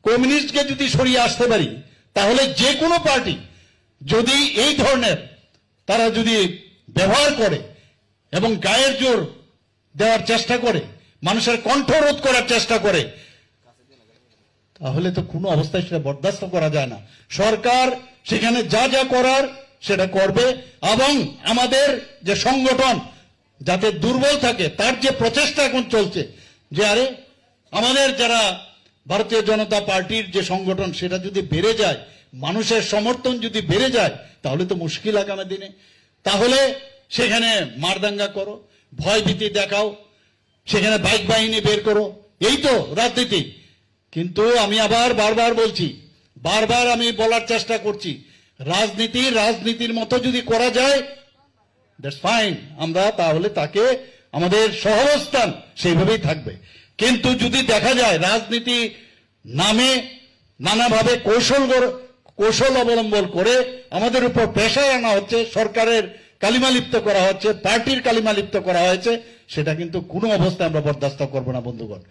কমিউনিস্টকে যদি সরিয়ে আসতে পারি, তাহলে যে কোনো পার্টি যদি এই ধরনের তারা যদি ব্যবহার করে এবং গায়ের জোর দেওয়ার চেষ্টা করে, মানুষের কণ্ঠরোধ করার চেষ্টা করে, তাহলে তো কোনো অবস্থায় সেটা বরদাস্ত করা যায় না। সরকার সেখানে যা যা করার সেটা করবে, এবং আমাদের যে সংগঠন যাতে দুর্বল থাকে তার যে প্রচেষ্টা এখন চলছে, যে আরে আমাদের যারা ভারতীয় জনতা পার্টির যে সংগঠন সেটা যদি বেড়ে যায়, মানুষের সমর্থন যদি বেড়ে যায়, তাহলে তো মুশকিল আগামী দিনে। তাহলে সেখানে মারদাঙ্গা করো, ভয় ভীতি দেখাও, সেখানে বাইক বাহিনী বের করো, এই তো রাজনীতি। কিন্তু আমি আবার বারবার বলছি, বারবার আমি বলার চেষ্টা করছি, রাজনীতির মতো যদি করা যায়, দ্যাটস ফাইন, আমরা তাহলে তাকে আমাদের সহাবস্থান সেইভাবেই থাকবে। কিন্তু যদি দেখা যায় রাজনীতি নামে নানাভাবে কৌশল অবলম্বন করে আমাদের উপর প্রেশার আনা হচ্ছে, সরকারের কালিমালিপ্ত করা হচ্ছে, পার্টির কালিমালিপ্ত করা হয়েছে, সেটা কিন্তু কোনো অবস্থায় আমরা বরদাস্ত করবো না বন্ধুগণ।